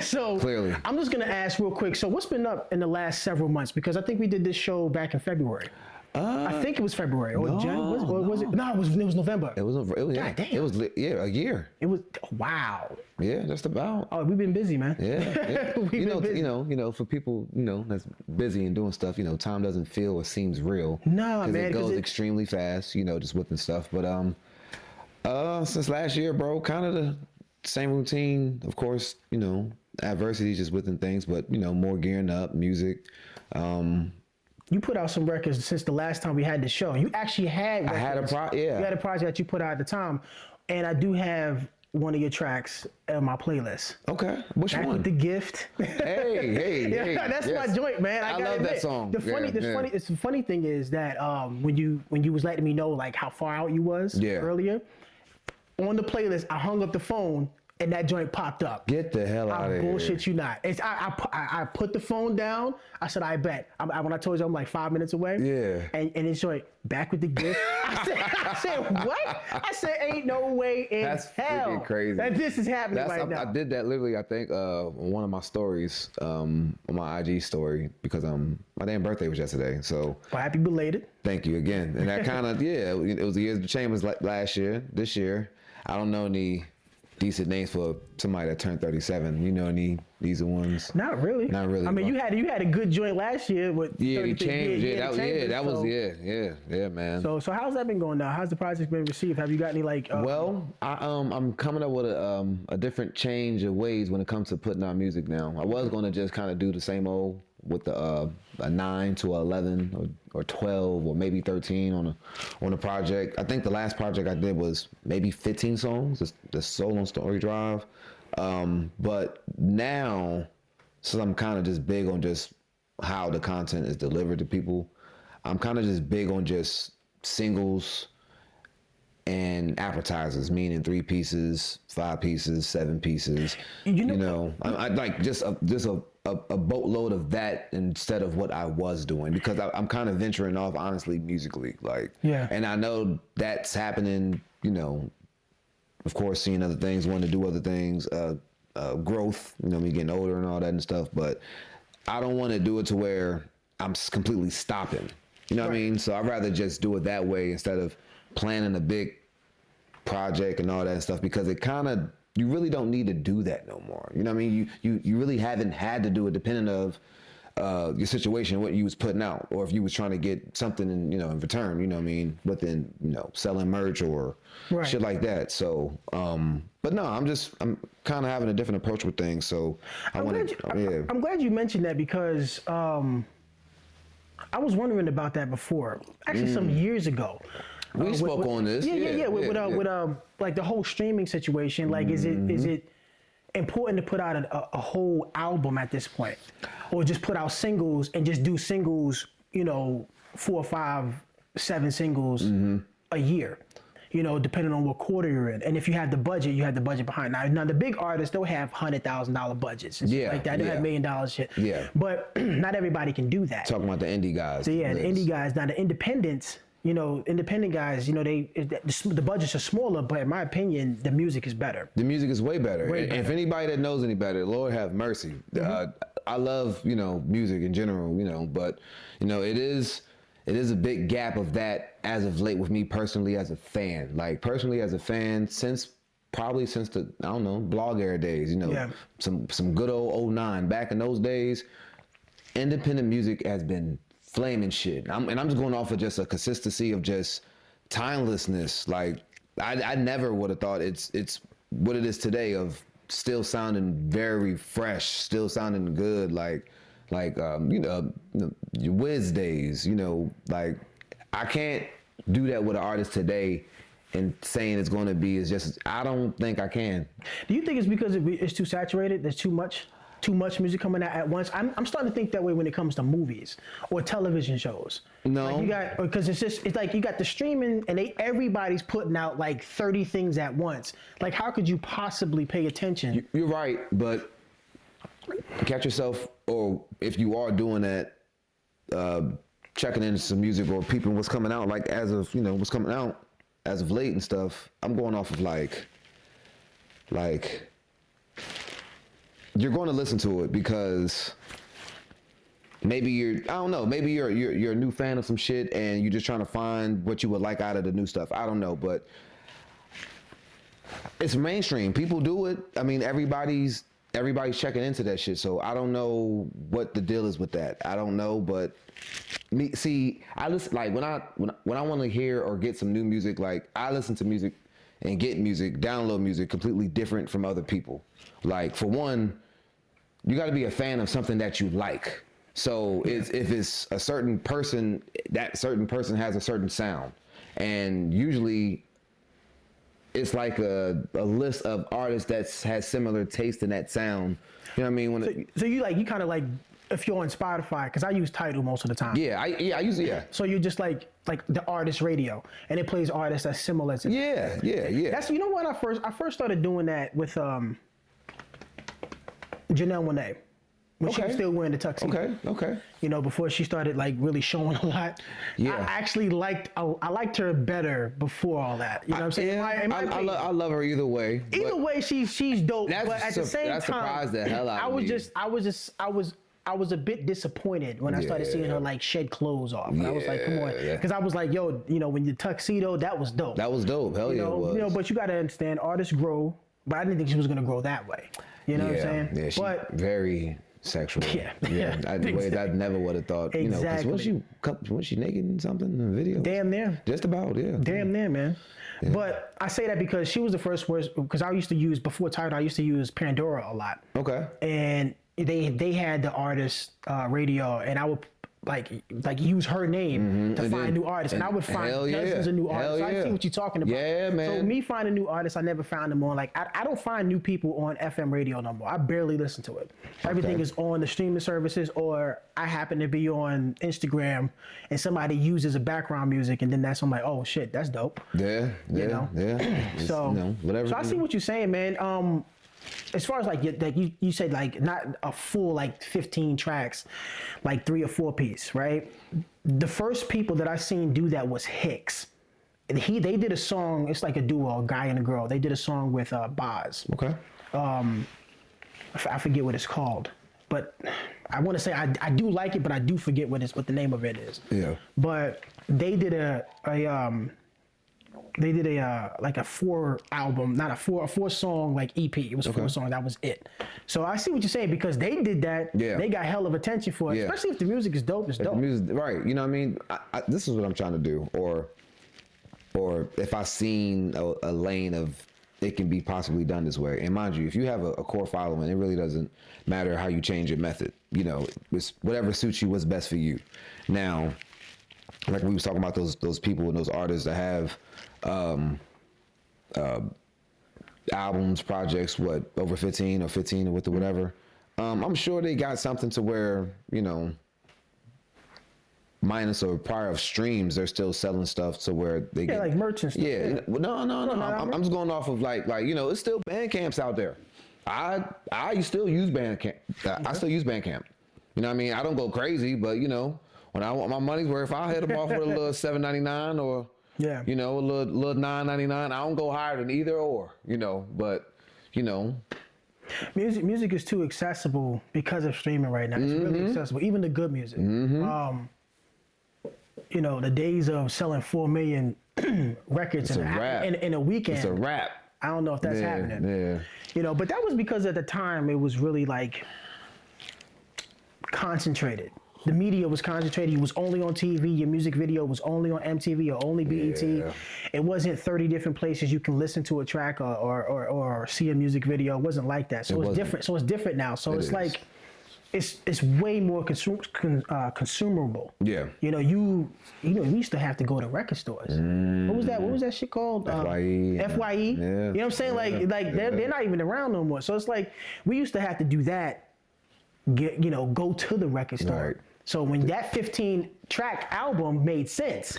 So Clearly. I'm just gonna ask real quick. So what's been up in the last several months? Because I think we did this show back in February. I think it was February or January. Was it? No, it was November. It was yeah. God damn. It was a year. It was wow. Yeah, just about. Oh, we've been busy, man. Yeah. We've been busy. You know, for people, that's busy and doing stuff, time doesn't feel or seems real. No, man, it goes extremely fast, just whipping stuff. But since last year, bro, kind of the same routine. Of course, adversity just within things, but more gearing up, music. You put out some records since the last time we had the show. You actually had records. I had a You had a project that you put out at the time, and I do have one of your tracks on my playlist. Okay, which Back one? With the Gift. Hey, that's yes. my joint, man. I love that song. The funny thing is that when you was letting me know like how far out you was earlier, on the playlist, I hung up the phone. And that joint popped up. Get the hell out of here. Bullshit you not. I put the phone down. I said, I bet. When I told you I'm like 5 minutes away. Yeah. And it's joint, Back with the Gift. I said, what? I said, ain't no way in That's hell freaking crazy. that this is happening right now. I did that literally, I think, on one of my stories, on my IG story, because my damn birthday was yesterday. So. Well, happy belated. Thank you again. And that kind of, it was the Years of the Chambers last year. This year, I don't know any decent names for somebody that turned 37. You know any decent ones? Not really. Not really. I mean, you had a good joint last year with the Chambers. Yeah, man. So how's that been going now? How's the project been received? Have you got any like? I'm coming up with a different change of ways when it comes to putting out music now. I was gonna just kind of do the same old with a 9 to 11 or 12 or maybe 13 on a project. I think the last project I did was maybe 15 songs, the Soul on Story Drive. But now, since I'm kind of just big on just how the content is delivered to people, I'm kind of just big on just singles and appetizers, meaning 3 pieces, 5 pieces, 7 pieces. I like just a boatload of that instead of what I was doing, because I'm kind of venturing off, honestly, musically. And I know that's happening, of course, seeing other things, wanting to do other things, growth, me getting older and all that and stuff, but I don't want to do it to where I'm completely stopping. You know what I mean? So I'd rather just do it that way instead of planning a big project and all that stuff, because it kind of, you really don't need to do that no more. You know what I mean? You really haven't had to do it, depending of your situation, what you was putting out, or if you was trying to get something in return, you know what I mean, within, selling merch or shit like that. So, but no, I'm kind of having a different approach with things. So I'm glad you mentioned that, because I was wondering about that before, actually some years ago. We spoke on this. With like the whole streaming situation. Like, is it important to put out a whole album at this point, or just put out singles and just do singles? 4 or 5, 7 singles a year. Depending on what quarter you're in, and if you have the budget, you have the budget behind. Now the big artists, they'll have $100,000 budgets and shit like that. They have $1 million shit. Yeah. But not everybody can do that. Talking about the indie guys. So the indie guys. Now the independents. Independent guys, the budgets are smaller, but in my opinion, the music is better. The music is way better. And if anybody that knows any better, Lord have mercy. I love, music in general, but, it is a big gap of that as of late with me personally as a fan. Like, personally as a fan, since the, I don't know, blog era days, some good old 09. Back in those days, independent music has been flaming shit. And I'm just going off of just a consistency of just timelessness. Like, I never would have thought it's what it is today, of still sounding very fresh, still sounding good, like your Wiz days, like, I can't do that with an artist today and saying it's going to be, I don't think I can. Do you think it's because it's too saturated? There's too much music coming out at once? I'm starting to think that way when it comes to movies or television shows. No. Because it's like you got the streaming and everybody's putting out like 30 things at once. Like, how could you possibly pay attention? You're right, but catch yourself, or if you are doing that, checking into some music or peeping what's coming out, like as of, what's coming out as of late and stuff. I'm going off of like you're going to listen to it because maybe maybe you're a new fan of some shit and you're just trying to find what you would like out of the new stuff. I don't know, but it's mainstream. People do it. I mean, everybody's checking into that shit. So I don't know what the deal is with that. I don't know, but I listen, like when I want to hear or get some new music, like I listen to music and get music, download music completely different from other people. Like for one, you got to be a fan of something that you like. So if it's a certain person, that certain person has a certain sound, and usually it's like a list of artists that has similar taste in that sound. You know what I mean? So you kind of like, if you're on Spotify, because I use Tidal most of the time. I use it. Yeah. So you're just like the artist radio, and it plays artists that's similar to. Yeah. That's, you know what, I first started doing that with Janelle Monáe. When she was still wearing the tuxedo. Okay. You know, before she started like really showing a lot. Yeah. I actually liked her better before all that. You know what I'm saying? I love her either way. Either way, she's dope. But at the same time, surprised the hell out of me. I was a bit disappointed when I started seeing her like shed clothes off. And I was like, come on, because I was like, yo, you know, when you tuxedo, that was dope. That was dope. Hell yeah, it was. You know, but you got to understand, artists grow. But I didn't think she was gonna grow that way. You know what I'm saying? Yeah, she's very sexual. Yeah. The way that I never would have thought. Exactly. You know, because was she naked in something in the video? Damn near. Just about, yeah. Damn near, man. Yeah. But I say that because she was the first word, because I used to use, before Tidal, I used to use Pandora a lot. Okay. And they had the artist radio, and I would like use her name to find new artists, and I would find dozens of new artists. So I see what you're talking about. Yeah, man. So me finding new artists, I never found them on I don't find new people on FM radio no more. I barely listen to it. Everything is on the streaming services, or I happen to be on Instagram and somebody uses a background music, and then I'm like, oh shit, that's dope. Yeah. So whatever. So I see what you're saying, man. As far as like you said, like not a full like 15 tracks, like 3 or 4 piece, right? The first people that I seen do that was Hicks. And they did a song. It's like a duo, a guy and a girl. They did a song with Boz. Okay. I forget what it's called, but I want to say I do like it, but I do forget what the name of it is. Yeah. But they did a like a 4 song like EP. It was 4 songs. That was it. So I see what you're saying, because they did that. Yeah. They got hell of attention for it, especially if the music is dope. It's dope. The music, right? You know what I mean? This is what I'm trying to do, or if I've seen a lane of it can be possibly done this way. And mind you, if you have a core following, it really doesn't matter how you change your method. You know, it's whatever suits you, what's best for you. Now, like we was talking about those people and those artists that have albums, projects, over 15 or whatever. I'm sure they got something to where, you know, minus or prior of streams, they're still selling stuff to where they get like merch and stuff. Yeah. No. I'm just going off of like you know, it's still Bandcamps out there. I still use Bandcamp. I still use Bandcamp. You know what I mean? I don't go crazy, but you know, when I want my money's worth, I'll hit them off with a little $7.99 or you know, a little $9.99. I don't go higher than either or, you know, but you know. Music is too accessible because of streaming right now. It's really accessible, even the good music. You know, the days of selling 4 million records in a weekend. It's a wrap. I don't know if that's happening. Yeah. You know, but that was because at the time it was really like concentrated. The media was concentrated. You was only on TV. Your music video was only on MTV or only BET. Yeah. It wasn't 30 different places you can listen to a track or see a music video. It wasn't like that. So it's different. So it's different now. So it's like it's way more consumable. Yeah. You know, we used to have to go to record stores. What was that? What was that shit called? FYE. FYE. Yeah. You know what I'm saying? Like they're not even around no more. So it's like we used to have to do that. Go to the record store. Right. So when that 15-track album made sense,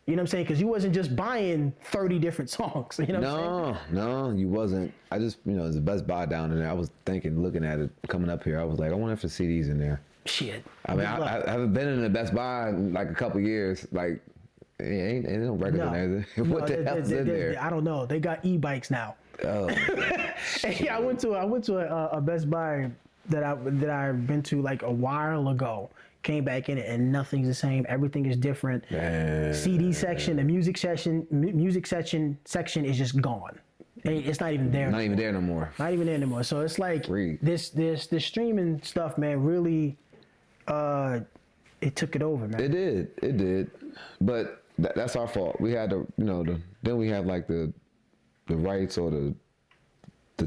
you know what I'm saying? Because you wasn't just buying 30 different songs. You know what I'm saying? No, you wasn't. I just, there's a Best Buy down in there. I was looking at it coming up here. I was like, I wonder if the CDs in there. Shit. I mean, I haven't been in a Best Buy in like a couple years. Like, ain't no records in there. What the hell's in there? I don't know. They got e-bikes now. Oh, And yeah, I went to a Best Buy that I've been to like a while ago. Came back in it and nothing's the same. Everything is different. man. CD section, the music section is just gone. It's not even there. Not even there no more. Not even there anymore. So it's like Read. this streaming stuff, man. Really, it took it over, man. It did. But that's our fault. We had to, then we have like the rights or the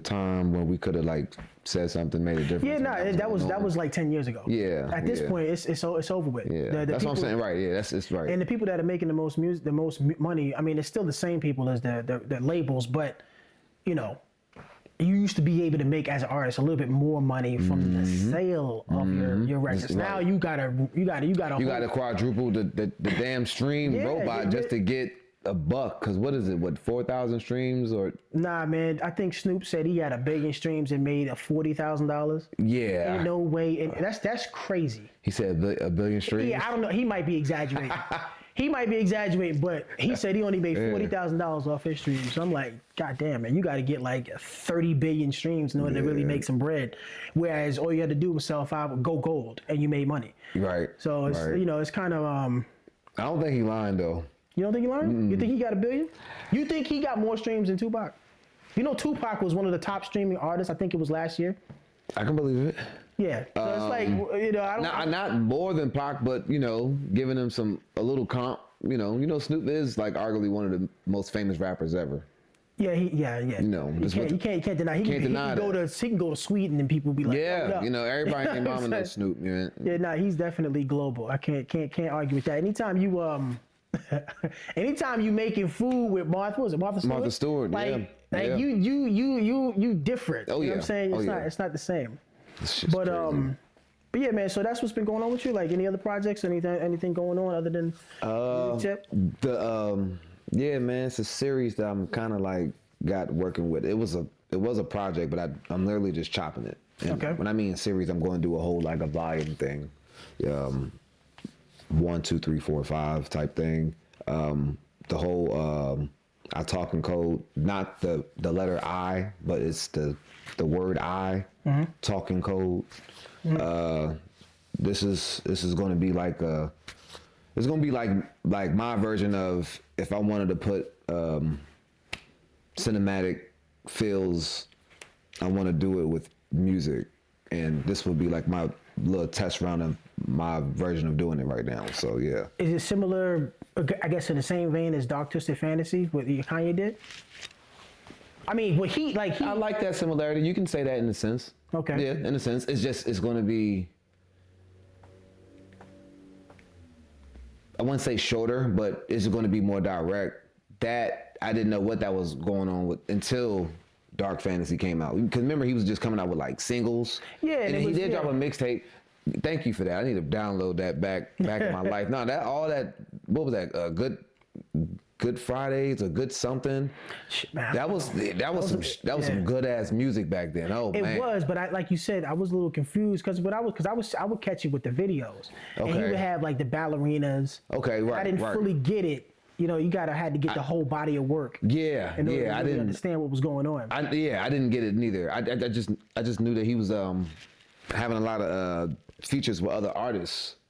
time when we could have like said something, made a difference. Yeah, no, that was like 10 years ago. Yeah. At this point, it's over with. Yeah, that's what I'm saying. Right. Yeah, it's right. And the people that are making the most music, the most money. I mean, it's still the same people as the labels, but you used to be able to make as an artist a little bit more money from the sale of your records. Right. Now you gotta quadruple the damn stream robot just to get $1. Cause what is it? What 4,000 streams or? Nah, man. I think Snoop said he had 1 billion streams and made $40,000. Yeah. Ain't no way. And that's crazy. He said 1 billion streams. Yeah, I don't know. He might be exaggerating. But he said he only made $40,000 off his streams. So I'm like, God damn, man, you got to get like 30 billion streams in order to really make some bread. Whereas all you had to do was sell 5, go gold, and you made money. Right. So it's it's kind of. I don't think he lying though. You don't think he lying? You think he got 1 billion? You think he got more streams than Tupac? Tupac was one of the top streaming artists. I think it was last year. I can believe it. Yeah, so it's like I don't. Not more than Pac, but giving him a little comp. Snoop is like arguably one of the most famous rappers ever. Yeah, yeah. You can't deny. He can go to Sweden and people be like, yeah, everybody and mama knows Snoop. Man. Yeah, nah, he's definitely global. I can't argue with that. Anytime you making food with Martha Stewart? Martha Stewart, you different. Oh, you know what I'm saying? It's not the same. But yeah, man. So that's what's been going on with you. Like any other projects, anything going on other than Tip? Yeah, man. It's a series that I'm kind of like got working with. It was a project, but I'm literally just chopping it. And okay. When I mean series, I'm going to do a whole like a volume thing. 1, 2, 3, 4, 5 type thing. The whole I talk in code, not the letter I, but it's the word I, talking code. This is going to be like it's going to be like my version of if I wanted to put cinematic feels, I want to do it with music, and this would be like my little test round of my version of doing it right now. So yeah. Is it similar, I guess, in the same vein as Dark Twisted Fantasy, what Kanye did? I mean, I like that similarity. You can say that in a sense. Okay. Yeah, in a sense. It's going to be, I wouldn't say shorter, but it's going to be more direct. That, I didn't know what that was going on with until Dark Fantasy came out. Because remember, he was just coming out with like singles. Yeah. And he did drop a mixtape. Thank you for that. I need to download that back in my life. No, what was that? Good Fridays or Good Something. Man, that was some good ass music back then. Oh man, it was. But like you said, I was a little confused because I would catch it with the videos, and he would have like the ballerinas. Okay, right. I didn't fully get it. You had to get the whole body of work. Yeah, in order to I really didn't understand what was going on. I didn't get it neither. I just knew that he was having a lot of features with other artists.